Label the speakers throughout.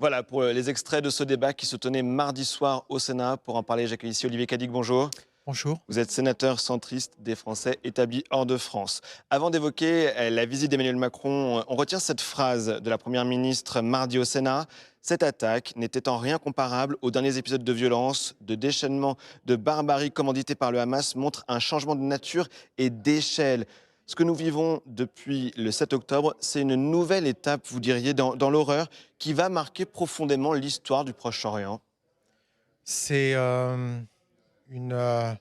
Speaker 1: Voilà pour les extraits de ce débat qui se tenait mardi soir au Sénat. Pour en parler, j'accueille ici Olivier Cadic, bonjour.
Speaker 2: Bonjour.
Speaker 1: Vous êtes sénateur centriste des Français établis hors de France. Avant d'évoquer la visite d'Emmanuel Macron, on retient cette phrase de la Première ministre mardi au Sénat. Cette attaque n'était en rien comparable aux derniers épisodes de violence, de déchaînement, de barbarie commandité par le Hamas, montre un changement de nature et d'échelle. Ce que nous vivons depuis le 7 octobre, c'est une nouvelle étape, vous diriez, dans l'horreur qui va marquer profondément l'histoire du Proche-Orient.
Speaker 2: C'est une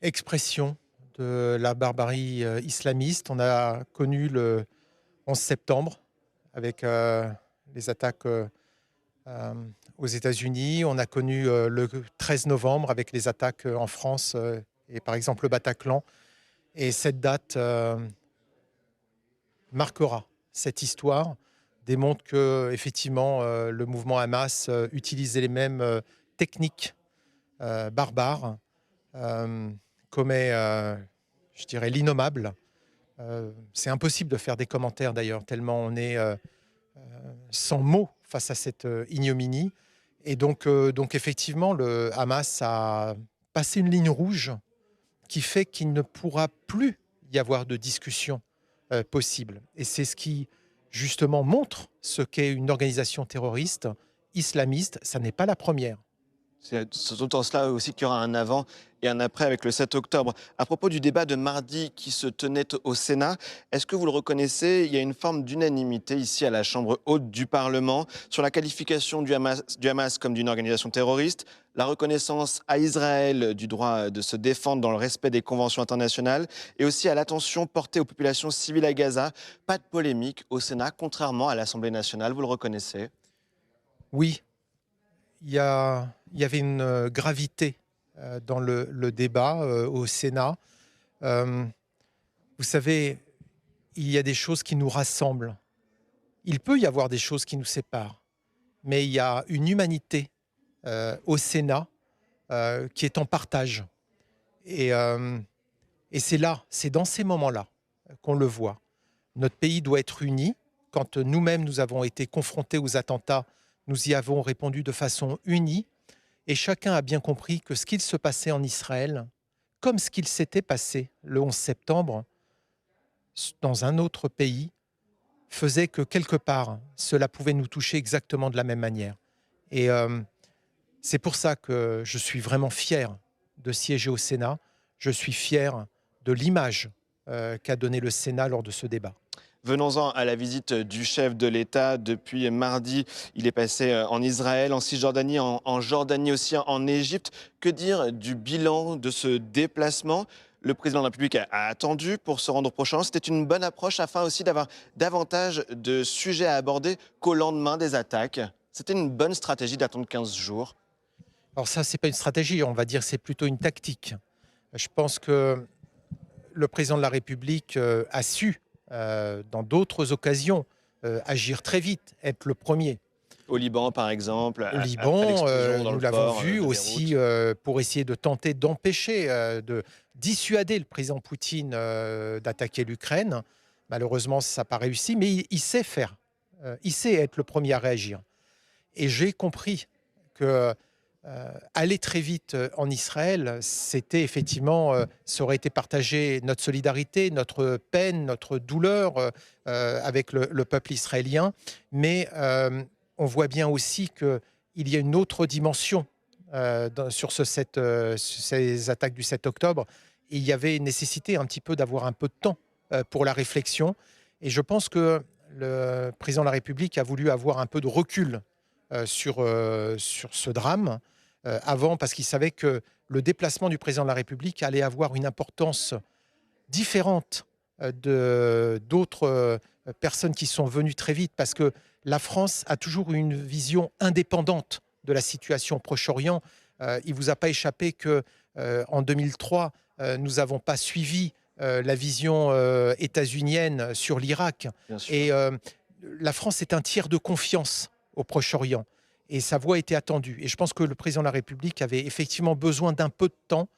Speaker 2: expression de la barbarie islamiste. On a connu le 11 septembre avec les attaques euh, aux États-Unis. On a connu le 13 novembre avec les attaques en France et par exemple le Bataclan. Et cette date marquera cette histoire, démontre que effectivement le mouvement Hamas utilisait les mêmes techniques barbares, euh, commet, je dirais, l'innommable. C'est impossible de faire des commentaires d'ailleurs, tellement on est sans mots face à cette ignominie. Et donc effectivement, le Hamas a passé une ligne rouge qui fait qu'il ne pourra plus y avoir de discussion possible. Et c'est ce qui, justement, montre ce qu'est une organisation terroriste islamiste. Ça n'est pas la première.
Speaker 1: C'est surtout en cela aussi qu'il y aura un avant et un après avec le 7 octobre. À propos du débat de mardi qui se tenait au Sénat, est-ce que vous le reconnaissez, il y a une forme d'unanimité ici à la Chambre haute du Parlement sur la qualification du Hamas comme d'une organisation terroriste, la reconnaissance à Israël du droit de se défendre dans le respect des conventions internationales et aussi à l'attention portée aux populations civiles à Gaza. Pas de polémique au Sénat, contrairement à l'Assemblée nationale, vous le reconnaissez?
Speaker 2: Oui, il y avait une gravité dans le débat au Sénat. Euh, vous savez, il y a des choses qui nous rassemblent. Il peut y avoir des choses qui nous séparent, mais il y a une humanité au Sénat qui est en partage. Et, euh, et c'est là, c'est dans ces moments-là qu'on le voit. Notre pays doit être uni. Quand nous-mêmes, nous avons été confrontés aux attentats, nous y avons répondu de façon unie. Et chacun a bien compris que ce qu'il se passait en Israël, comme ce qu'il s'était passé le 11 septembre, dans un autre pays, faisait que quelque part, cela pouvait nous toucher exactement de la même manière. Et c'est pour ça que je suis vraiment fier de siéger au Sénat. Je suis fier de l'image qu'a donnée le Sénat lors de ce débat.
Speaker 1: Venons-en à la visite du chef de l'État. Depuis mardi, il est passé en Israël, en Cisjordanie, en Jordanie aussi, en Égypte. Que dire du bilan de ce déplacement? Le président de la République a attendu pour se rendre au prochain. C'était une bonne approche afin aussi d'avoir davantage de sujets à aborder qu'au lendemain des attaques. C'était une bonne stratégie d'attendre 15 jours.
Speaker 2: Alors ça, c'est pas une stratégie, on va dire c'est plutôt une tactique. Je pense que le président de la République a su, dans d'autres occasions, agir très vite, être le premier.
Speaker 1: Au Liban, par exemple,
Speaker 2: Au
Speaker 1: après
Speaker 2: Liban,
Speaker 1: l'explosion dans
Speaker 2: nous
Speaker 1: le
Speaker 2: l'avons
Speaker 1: port
Speaker 2: vu
Speaker 1: de
Speaker 2: aussi
Speaker 1: Beyrouth.
Speaker 2: pour essayer de tenter d'empêcher, de dissuader le président Poutine d'attaquer l'Ukraine. Malheureusement, ça n'a pas réussi, mais il sait faire. Il sait être le premier à réagir. Et j'ai compris que aller très vite en Israël, c'était effectivement, ça aurait été partagé notre solidarité, notre peine, notre douleur avec le peuple israélien. Mais on voit bien aussi qu'il y a une autre dimension sur ces attaques du 7 octobre. Et il y avait nécessité un petit peu d'avoir un peu de temps pour la réflexion. Et je pense que le président de la République a voulu avoir un peu de recul sur ce drame avant, parce qu'il savait que le déplacement du président de la République allait avoir une importance différente d'autres personnes qui sont venues très vite, parce que la France a toujours eu une vision indépendante de la situation au Proche-Orient. Il ne vous a pas échappé que en 2003, nous n'avons pas suivi la vision états-unienne sur l'Irak.
Speaker 1: Bien sûr.
Speaker 2: Et la France est un tiers de confiance au Proche-Orient. Et sa voix était attendue. Et je pense que le président de la République avait effectivement besoin d'un peu de temps.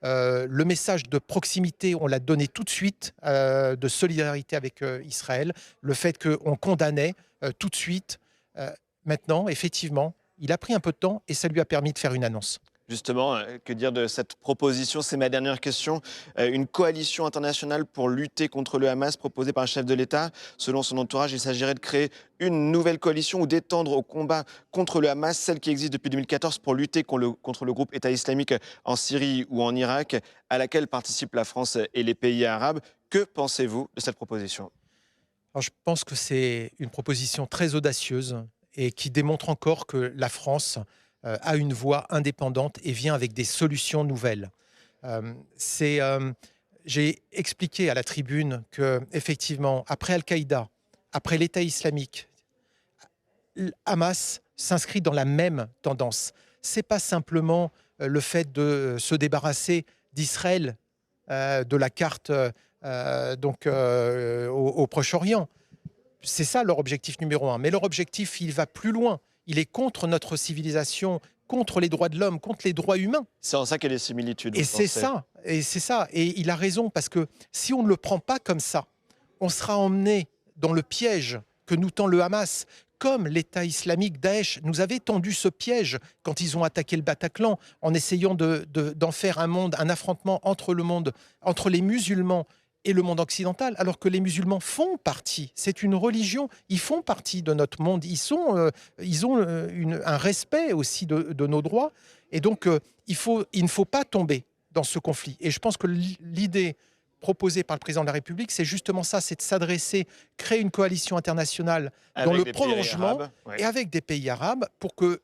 Speaker 2: Le message de proximité, on l'a donné tout de suite, de solidarité avec Israël. Le fait qu'on condamnait tout de suite. Euh, Maintenant, effectivement, il a pris un peu de temps et ça lui a permis de faire une annonce.
Speaker 1: Justement, que dire de cette proposition? C'est ma dernière question. Une coalition internationale pour lutter contre le Hamas proposée par le chef de l'État. Selon son entourage, il s'agirait de créer une nouvelle coalition ou d'étendre au combat contre le Hamas, celle qui existe depuis 2014 pour lutter contre le groupe État islamique en Syrie ou en Irak, à laquelle participent la France et les pays arabes. Que pensez-vous de cette proposition?
Speaker 2: Alors, je pense que c'est une proposition très audacieuse et qui démontre encore que la France a une voix indépendante et vient avec des solutions nouvelles. Euh, c'est, euh, j'ai expliqué à la tribune que, effectivement, après Al-Qaïda, après l'État islamique, Hamas s'inscrit dans la même tendance. C'est pas simplement le fait de se débarrasser d'Israël de la carte au Proche-Orient. C'est ça leur objectif numéro un. Mais leur objectif, il va plus loin. Il est contre notre civilisation, contre les droits de l'homme, contre les droits humains.
Speaker 1: C'est en ça qu'il y a des similitudes,
Speaker 2: Et
Speaker 1: vous
Speaker 2: c'est
Speaker 1: pensez?
Speaker 2: ça, et c'est ça. Et il a raison, parce que si on ne le prend pas comme ça, on sera emmené dans le piège que nous tend le Hamas, comme l'État islamique Daesh nous avait tendu ce piège quand ils ont attaqué le Bataclan, en essayant d'en faire un affrontement entre le monde, entre les musulmans et le monde occidental, alors que les musulmans font partie, c'est une religion, ils font partie de notre monde, ils ont un respect aussi de nos droits, et donc il ne faut pas tomber dans ce conflit. Et je pense que l'idée proposée par le président de la République, c'est justement ça, c'est de s'adresser, créer une coalition internationale dans
Speaker 1: Avec
Speaker 2: le
Speaker 1: des pays
Speaker 2: prolongement
Speaker 1: arabes? Oui.
Speaker 2: et avec des pays arabes pour que,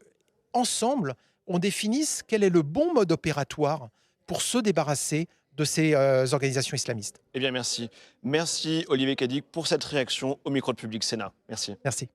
Speaker 2: ensemble, on définisse quel est le bon mode opératoire pour se débarrasser de ces organisations islamistes.
Speaker 1: Eh bien, merci. Merci, Olivier Cadic, pour cette réaction au micro de Public Sénat. Merci.
Speaker 2: Merci.